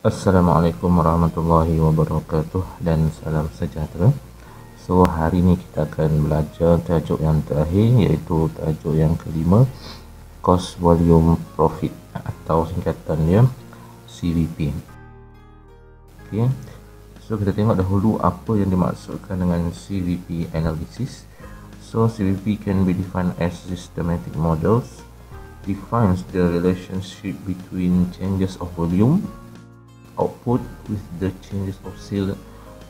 Assalamualaikum warahmatullahi wabarakatuh dan salam sejahtera. So hari ini kita akan belajar tajuk yang terakhir, iaitu tajuk yang kelima, Cost Volume Profit atau singkatan dia CVP. Okay. So kita tengok dahulu apa yang dimaksudkan dengan CVP analysis. So CVP can be defined as systematic models defines the relationship between changes of volume output with the changes of sale,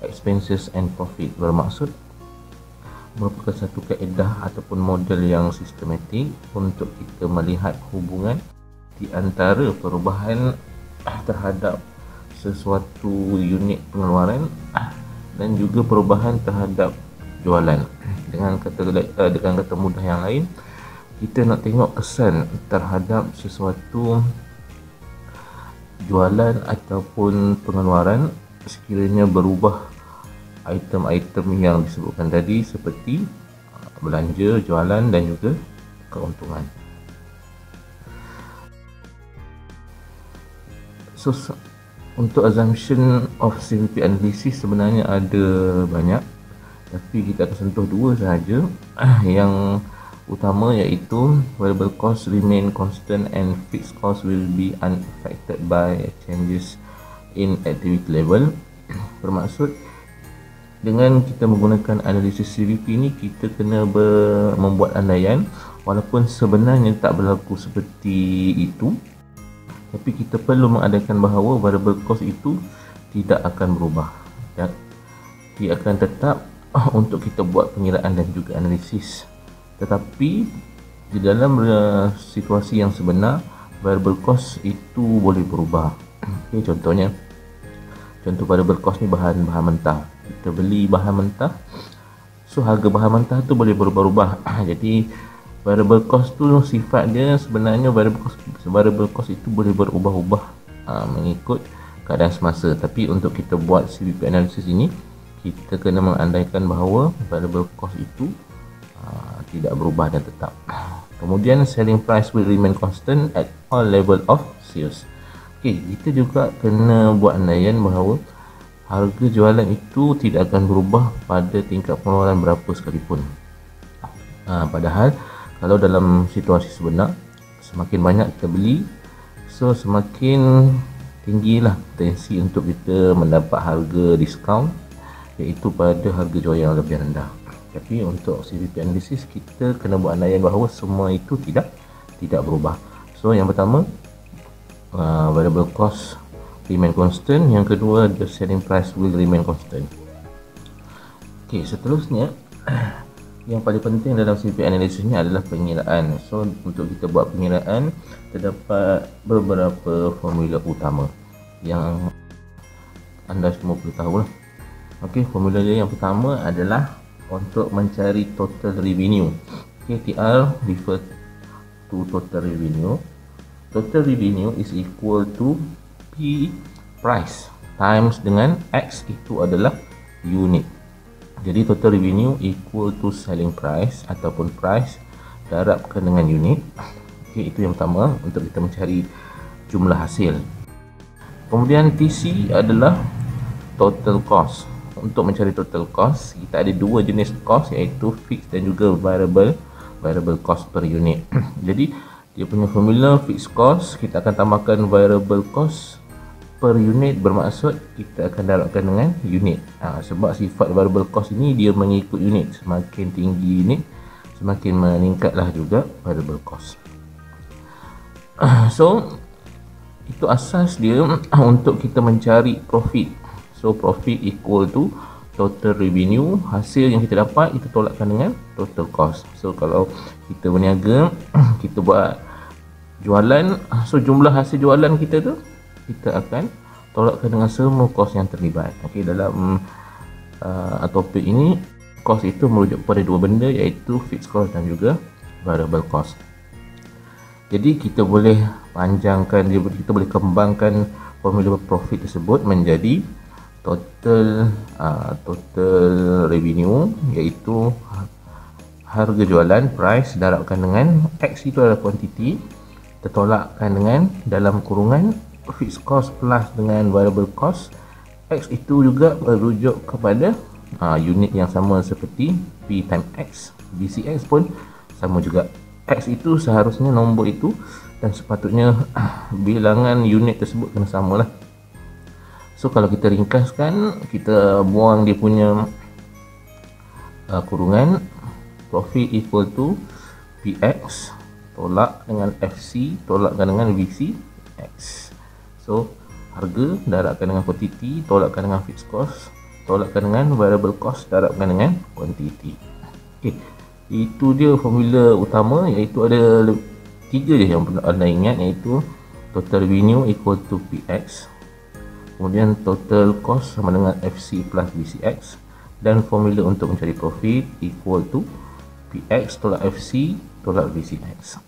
expenses and profit. Bermaksud merupakan satu kaedah ataupun model yang sistematik untuk kita melihat hubungan di antara perubahan terhadap sesuatu unit pengeluaran dan juga perubahan terhadap jualan. Dengan kata mudah yang lain, kita nak tengok kesan terhadap sesuatu jualan ataupun pengeluaran sekiranya berubah item-item yang disebutkan tadi, seperti belanja, jualan dan juga keuntungan. So untuk assumption of CVP analysis sebenarnya ada banyak, tapi kita akan sentuh dua sahaja. Yang utama iaitu variable cost remain constant and fixed cost will be unaffected by changes in activity level. Bermaksud dengan kita menggunakan analisis CVP ni, kita kena membuat andaian walaupun sebenarnya tak berlaku seperti itu, tapi kita perlu mengadakan bahawa variable cost itu tidak akan berubah dan dia akan tetap untuk kita buat pengiraan dan juga analisis. Tetapi di dalam situasi yang sebenar, variable cost itu boleh berubah. Okay, contoh variable cost ni bahan mentah. Kita beli bahan mentah, so harga bahan mentah tu boleh berubah-ubah. Jadi variable cost tu sifat dia sebenarnya variable cost itu boleh berubah-ubah mengikut keadaan semasa. Tapi untuk kita buat CVP analysis ini, kita kena mengandaikan bahawa variable cost itu tidak berubah dan tetap. Kemudian selling price will remain constant at all level of sales. Okey, kita juga kena buat andaian bahawa harga jualan itu tidak akan berubah pada tingkat pengeluaran berapa sekalipun. Padahal kalau dalam situasi sebenar, semakin banyak kita beli, so semakin tinggilah potensi untuk kita mendapat harga diskaun, iaitu pada harga jual yang lebih rendah. Tapi untuk CVP analysis, kita kena buat andaian bahawa semua itu tidak berubah. So yang pertama, variable cost remain constant. Yang kedua, the selling price will remain constant. Okey, seterusnya yang paling penting dalam CVP analysis ni adalah pengiraan. So untuk kita buat pengiraan, terdapat beberapa formula utama yang anda semua perlu tahu lah. Okey, formula dia yang pertama adalah untuk mencari total revenue. TR refer to total revenue. Total revenue is equal to P price times dengan X, itu adalah unit. Jadi total revenue equal to selling price ataupun price darabkan dengan unit. Okey, itu yang pertama untuk kita mencari jumlah hasil. Kemudian TC adalah total cost. Untuk mencari total cost, kita ada dua jenis cost, iaitu fixed dan juga variable cost per unit. Jadi dia punya formula fixed cost, kita akan tambahkan variable cost per unit, bermaksud kita akan darabkan dengan unit. Sebab sifat variable cost ini dia mengikut unit, semakin tinggi unit semakin meningkatlah juga variable cost. So itu asas dia untuk kita mencari profit. So profit equal to total revenue, hasil yang kita dapat kita tolakkan dengan total cost. So kalau kita berniaga, kita buat jualan, so jumlah hasil jualan kita tu kita akan tolakkan dengan semua kos yang terlibat. Okey, dalam topik ini kos itu merujuk kepada dua benda, iaitu fixed cost dan juga variable cost. Jadi kita boleh panjangkan dia, kita boleh kembangkan formula profit tersebut menjadi total revenue, iaitu harga jualan price darabkan dengan X, itu adalah quantity, tertolakkan dengan dalam kurungan fixed cost plus dengan variable cost. X itu juga merujuk kepada unit yang sama seperti P times X. BCX pun sama juga. X itu seharusnya nombor itu, dan sepatutnya bilangan unit tersebut kena sama lah. So kalau kita ringkaskan, kita buang dia punya kurungan, profit equal to PX tolak dengan FC tolakkan dengan VCX. So harga darabkan dengan quantity tolakkan dengan fixed cost tolakkan dengan variable cost darabkan dengan quantity. Okay, itu dia formula utama, iaitu ada 3 je yang perlu anda ingat, iaitu total revenue equal to PX, kemudian total cost sama dengan FC plus VCX, dan formula untuk mencari profit equal to PX tolak FC tolak VCX.